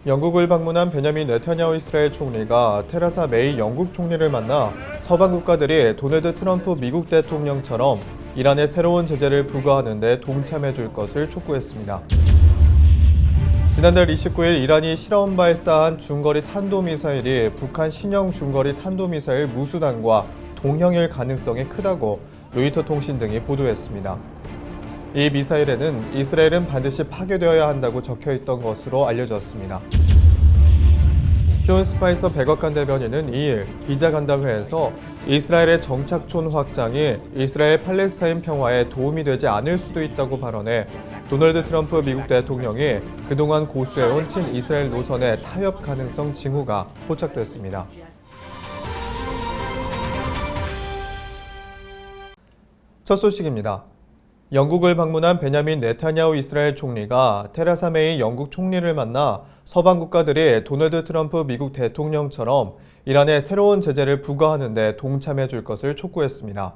영국을 방문한 베냐민 네타냐후 이스라엘 총리가 테레사 메이 영국 총리를 만나 서방 국가들이 도널드 트럼프 미국 대통령처럼 이란에 새로운 제재를 부과하는 데 동참해 줄 것을 촉구했습니다. 지난달 29일 이란이 실험 발사한 중거리 탄도미사일이 북한 신형 중거리 탄도미사일 무수단과 동형일 가능성이 크다고 로이터 통신 등이 보도했습니다. 이 미사일에는 이스라엘은 반드시 파괴되어야 한다고 적혀있던 것으로 알려졌습니다. 쇼온 스파이서 백악관 대변인은 2일 기자간담회에서 이스라엘의 정착촌 확장이 이스라엘 팔레스타인 평화에 도움이 되지 않을 수도 있다고 발언해 도널드 트럼프 미국 대통령이 그동안 고수해온 친이스라엘 노선의 타협 가능성 징후가 포착됐습니다. 첫 소식입니다. 영국을 방문한 베냐민 네타냐후 이스라엘 총리가 테레사 메이 영국 총리를 만나 서방 국가들이 도널드 트럼프 미국 대통령처럼 이란에 새로운 제재를 부과하는 데 동참해 줄 것을 촉구했습니다.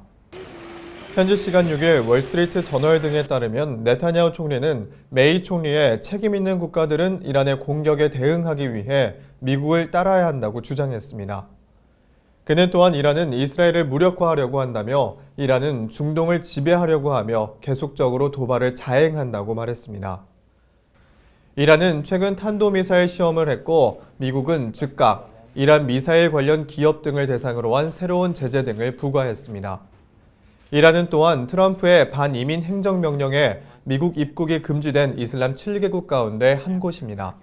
현지 시간 6일 월스트리트 저널 등에 따르면 네타냐후 총리는 메이 총리의 책임 있는 국가들은 이란의 공격에 대응하기 위해 미국을 따라야 한다고 주장했습니다. 그는 또한 이란은 이스라엘을 무력화하려고 한다며 이란은 중동을 지배하려고 하며 계속적으로 도발을 자행한다고 말했습니다. 이란은 최근 탄도미사일 시험을 했고 미국은 즉각 이란 미사일 관련 기업 등을 대상으로 한 새로운 제재 등을 부과했습니다. 이란은 또한 트럼프의 반이민 행정명령에 미국 입국이 금지된 이슬람 7개국 가운데 한 곳입니다.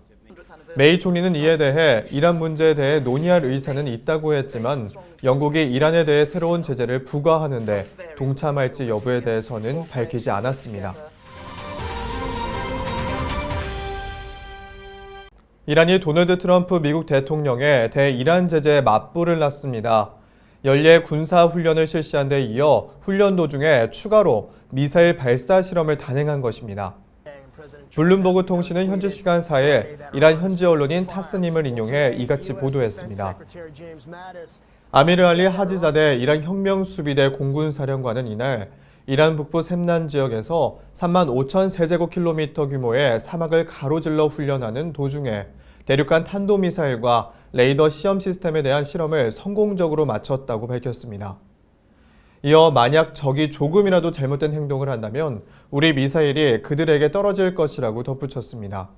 메이 총리는 이에 대해 이란 문제에 대해 논의할 의사는 있다고 했지만 영국이 이란에 대해 새로운 제재를 부과하는 데 동참할지 여부에 대해서는 밝히지 않았습니다. 이란이 도널드 트럼프 미국 대통령의 대이란 제재에 맞불을 놨습니다. 연례 군사훈련을 실시한 데 이어 훈련 도중에 추가로 미사일 발사 실험을 단행한 것입니다. 블룸버그 통신은 현지 시간 4일 이란 현지 언론인 타스님을 인용해 이같이 보도했습니다. 아미르 알리 하지자데 이란 혁명수비대 공군사령관은 이날 이란 북부 샘난 지역에서 3만 5천 세제곱킬로미터 규모의 사막을 가로질러 훈련하는 도중에 대륙간 탄도미사일과 레이더 시험 시스템에 대한 실험을 성공적으로 마쳤다고 밝혔습니다. 이어 만약 적이 조금이라도 잘못된 행동을 한다면 우리 미사일이 그들에게 떨어질 것이라고 덧붙였습니다.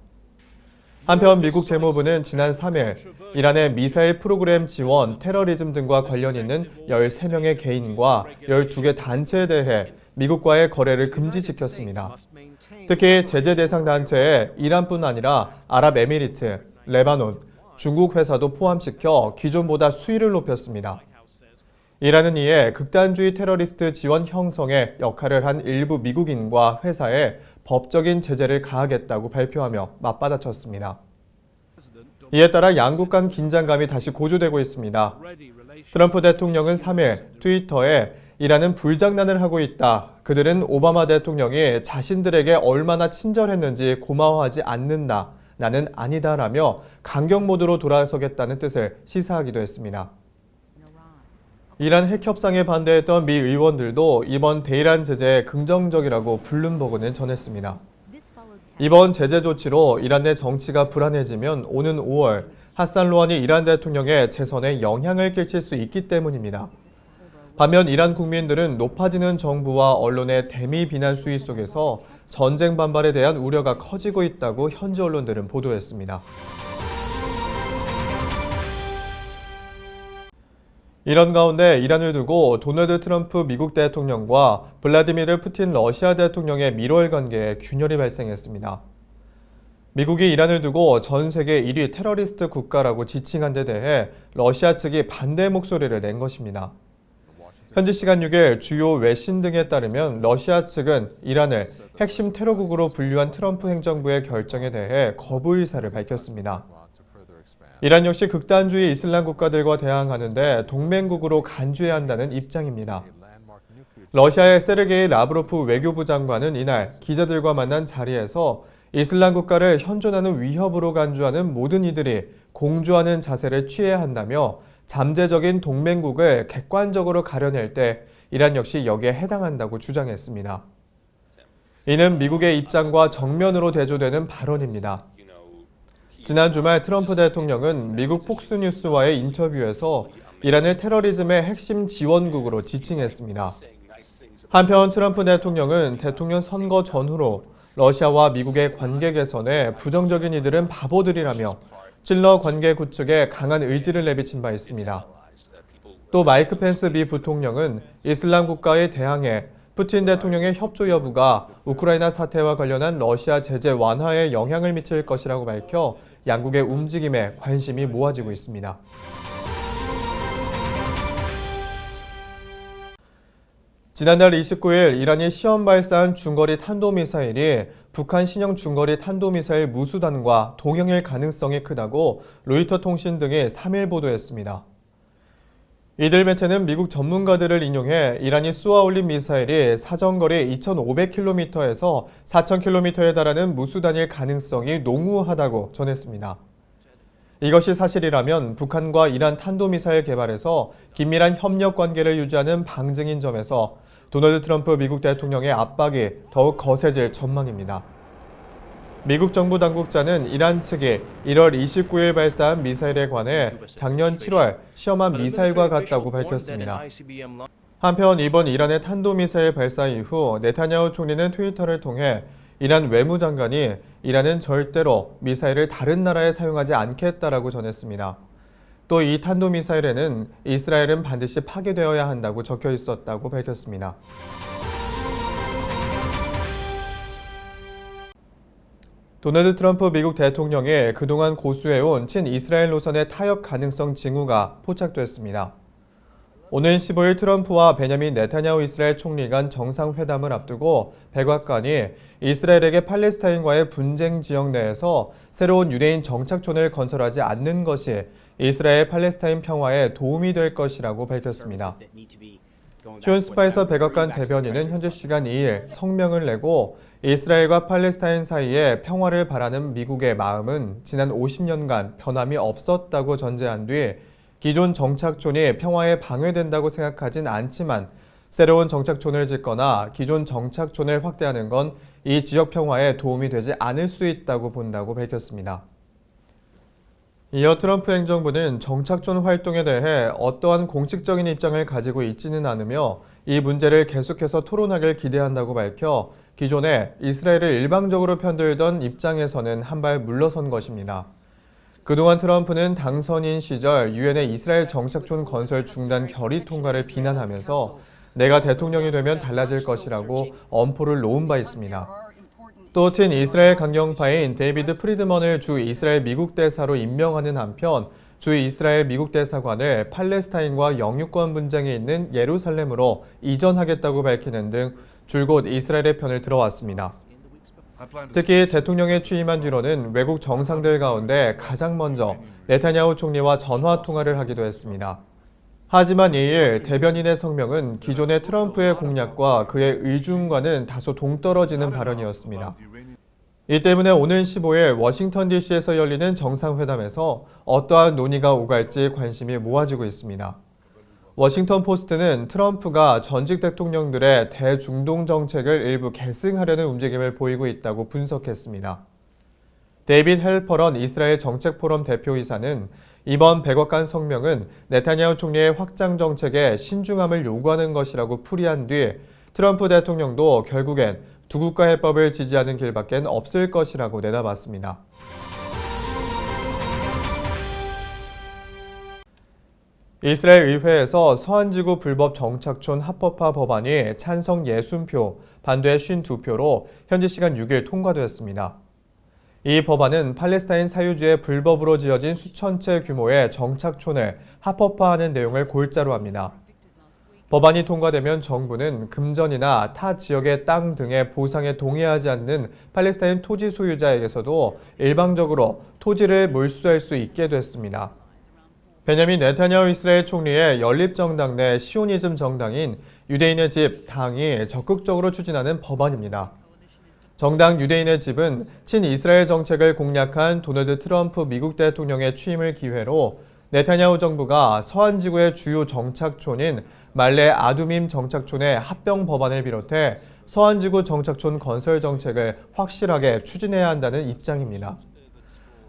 한편 미국 재무부는 지난 3일 이란의 미사일 프로그램 지원, 테러리즘 등과 관련 있는 13명의 개인과 12개 단체에 대해 미국과의 거래를 금지시켰습니다. 특히 제재 대상 단체에 이란뿐 아니라 아랍에미리트, 레바논, 중국 회사도 포함시켜 기존보다 수위를 높였습니다. 이란은 이에 극단주의 테러리스트 지원 형성에 역할을 한 일부 미국인과 회사에 법적인 제재를 가하겠다고 발표하며 맞받아쳤습니다. 이에 따라 양국 간 긴장감이 다시 고조되고 있습니다. 트럼프 대통령은 3일 트위터에 이란은 불장난을 하고 있다. 그들은 오바마 대통령이 자신들에게 얼마나 친절했는지 고마워하지 않는다. 나는 아니다라며 강경 모드로 돌아서겠다는 뜻을 시사하기도 했습니다. 이란 핵 협상에 반대했던 미 의원들도 이번 대이란 제재에 긍정적이라고 블룸버그는 전했습니다. 이번 제재 조치로 이란 내 정치가 불안해지면 오는 5월 하산 로하니 이란 대통령의 재선에 영향을 끼칠 수 있기 때문입니다. 반면 이란 국민들은 높아지는 정부와 언론의 대미 비난 수위 속에서 전쟁 반발에 대한 우려가 커지고 있다고 현지 언론들은 보도했습니다. 이런 가운데 이란을 두고 도널드 트럼프 미국 대통령과 블라디미르 푸틴 러시아 대통령의 밀월 관계에 균열이 발생했습니다. 미국이 이란을 두고 전 세계 1위 테러리스트 국가라고 지칭한 데 대해 러시아 측이 반대 목소리를 낸 것입니다. 현지 시간 6일 주요 외신 등에 따르면 러시아 측은 이란을 핵심 테러국으로 분류한 트럼프 행정부의 결정에 대해 거부 의사를 밝혔습니다. 이란 역시 극단주의 이슬람 국가들과 대항하는 데 동맹국으로 간주해야 한다는 입장입니다. 러시아의 세르게이 라브로프 외교부 장관은 이날 기자들과 만난 자리에서 이슬람 국가를 현존하는 위협으로 간주하는 모든 이들이 공조하는 자세를 취해야 한다며 잠재적인 동맹국을 객관적으로 가려낼 때 이란 역시 여기에 해당한다고 주장했습니다. 이는 미국의 입장과 정면으로 대조되는 발언입니다. 지난 주말 트럼프 대통령은 미국 폭스뉴스와의 인터뷰에서 이란을 테러리즘의 핵심 지원국으로 지칭했습니다. 한편 트럼프 대통령은 대통령 선거 전후로 러시아와 미국의 관계 개선에 부정적인 이들은 바보들이라며 찔러 관계 구축에 강한 의지를 내비친 바 있습니다. 또 마이크 펜스 미 부통령은 이슬람 국가에 대항해 푸틴 대통령의 협조 여부가 우크라이나 사태와 관련한 러시아 제재 완화에 영향을 미칠 것이라고 밝혀 양국의 움직임에 관심이 모아지고 있습니다. 지난달 29일 이란이 시험 발사한 중거리 탄도미사일이 북한 신형 중거리 탄도미사일 무수단과 동형일 가능성이 크다고 로이터 통신 등이 3일 보도했습니다. 이들 매체는 미국 전문가들을 인용해 이란이 쏘아올린 미사일이 사정거리 2,500km에서 4,000km에 달하는 무수단일 가능성이 농후하다고 전했습니다. 이것이 사실이라면 북한과 이란 탄도미사일 개발에서 긴밀한 협력 관계를 유지하는 방증인 점에서 도널드 트럼프 미국 대통령의 압박이 더욱 거세질 전망입니다. 미국 정부 당국자는 이란 측이 1월 29일 발사한 미사일에 관해 작년 7월 시험한 미사일과 같다고 밝혔습니다. 한편 이번 이란의 탄도미사일 발사 이후 네타냐후 총리는 트위터를 통해 이란 외무장관이 이란은 절대로 미사일을 다른 나라에 사용하지 않겠다라고 전했습니다. 또 이 탄도미사일에는 이스라엘은 반드시 파괴되어야 한다고 적혀 있었다고 밝혔습니다. 도널드 트럼프 미국 대통령이 그동안 고수해온 친이스라엘 노선의 타협 가능성 징후가 포착됐습니다. 오는 15일 트럼프와 베냐민 네타냐후 이스라엘 총리 간 정상회담을 앞두고 백악관이 이스라엘에게 팔레스타인과의 분쟁 지역 내에서 새로운 유대인 정착촌을 건설하지 않는 것이 이스라엘 팔레스타인 평화에 도움이 될 것이라고 밝혔습니다. 쇼온 스파이서 백악관 대변인은 현지 시간 2일 성명을 내고 이스라엘과 팔레스타인 사이에 평화를 바라는 미국의 마음은 지난 50년간 변함이 없었다고 전제한 뒤 기존 정착촌이 평화에 방해된다고 생각하진 않지만 새로운 정착촌을 짓거나 기존 정착촌을 확대하는 건 이 지역 평화에 도움이 되지 않을 수 있다고 본다고 밝혔습니다. 이어 트럼프 행정부는 정착촌 활동에 대해 어떠한 공식적인 입장을 가지고 있지는 않으며 이 문제를 계속해서 토론하길 기대한다고 밝혀 기존에 이스라엘을 일방적으로 편들던 입장에서는 한 발 물러선 것입니다. 그동안 트럼프는 당선인 시절 유엔의 이스라엘 정착촌 건설 중단 결의 통과를 비난하면서 내가 대통령이 되면 달라질 것이라고 엄포를 놓은 바 있습니다. 또 친이스라엘 강경파인 데이비드 프리드먼을 주 이스라엘 미국 대사로 임명하는 한편 주 이스라엘 미국 대사관을 팔레스타인과 영유권 분쟁이 있는 예루살렘으로 이전하겠다고 밝히는 등 줄곧 이스라엘의 편을 들어왔습니다. 특히 대통령에 취임한 뒤로는 외국 정상들 가운데 가장 먼저 네타냐후 총리와 전화 통화를 하기도 했습니다. 하지만 이일 대변인의 성명은 기존의 트럼프의 공약과 그의 의중과는 다소 동떨어지는 발언이었습니다. 이 때문에 오는 15일 워싱턴 DC에서 열리는 정상회담에서 어떠한 논의가 오갈지 관심이 모아지고 있습니다. 워싱턴 포스트는 트럼프가 전직 대통령들의 대중동 정책을 일부 계승하려는 움직임을 보이고 있다고 분석했습니다. 데이빗 헬퍼런 이스라엘 정책포럼 대표이사는 이번 백악관 성명은 네타냐후 총리의 확장 정책에 신중함을 요구하는 것이라고 풀이한 뒤 트럼프 대통령도 결국엔 두 국가 해법을 지지하는 길밖엔 없을 것이라고 내다봤습니다. 이스라엘 의회에서 서한지구 불법 정착촌 합법화 법안이 찬성 60표, 반대 52표로 현지 시간 6일 통과되었습니다. 이 법안은 팔레스타인 사유지에 불법으로 지어진 수천 채 규모의 정착촌을 합법화하는 내용을 골자로 합니다. 법안이 통과되면 정부는 금전이나 타 지역의 땅 등의 보상에 동의하지 않는 팔레스타인 토지 소유자에게서도 일방적으로 토지를 몰수할 수 있게 됐습니다. 베냐민 네타냐후 이스라엘 총리의 연립정당 내 시오니즘 정당인 유대인의 집 당이 적극적으로 추진하는 법안입니다. 정당 유대인의 집은 친이스라엘 정책을 공략한 도널드 트럼프 미국 대통령의 취임을 기회로 네타냐후 정부가 서한지구의 주요 정착촌인 말레 아두밈 정착촌의 합병 법안을 비롯해 서한지구 정착촌 건설 정책을 확실하게 추진해야 한다는 입장입니다.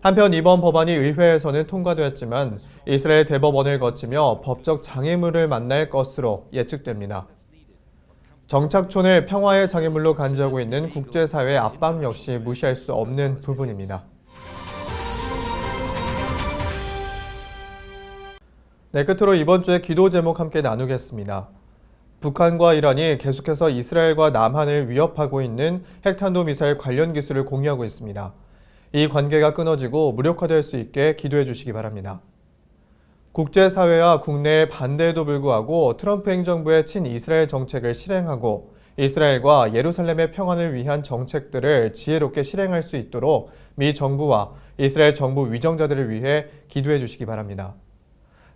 한편 이번 법안이 의회에서는 통과되었지만 이스라엘 대법원을 거치며 법적 장애물을 만날 것으로 예측됩니다. 정착촌을 평화의 장애물로 간주하고 있는 국제사회의 압박 역시 무시할 수 없는 부분입니다. 네, 끝으로 이번 주의 기도 제목 함께 나누겠습니다. 북한과 이란이 계속해서 이스라엘과 남한을 위협하고 있는 핵탄도미사일 관련 기술을 공유하고 있습니다. 이 관계가 끊어지고 무력화될 수 있게 기도해 주시기 바랍니다. 국제사회와 국내의 반대에도 불구하고 트럼프 행정부의 친이스라엘 정책을 실행하고 이스라엘과 예루살렘의 평안을 위한 정책들을 지혜롭게 실행할 수 있도록 미 정부와 이스라엘 정부 위정자들을 위해 기도해 주시기 바랍니다.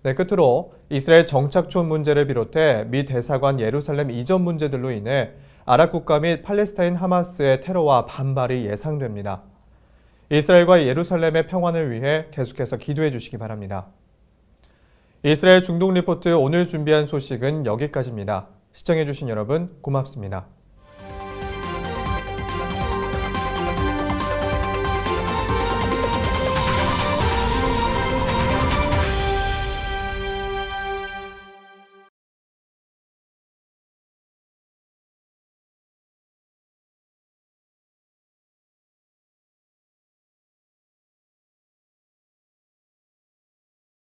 네, 끝으로 이스라엘 정착촌 문제를 비롯해 미 대사관 예루살렘 이전 문제들로 인해 아랍 국가 및 팔레스타인 하마스의 테러와 반발이 예상됩니다. 이스라엘과 예루살렘의 평안을 위해 계속해서 기도해 주시기 바랍니다. 이스라엘 중동 리포트 오늘 준비한 소식은 여기까지입니다. 시청해 주신 여러분 고맙습니다.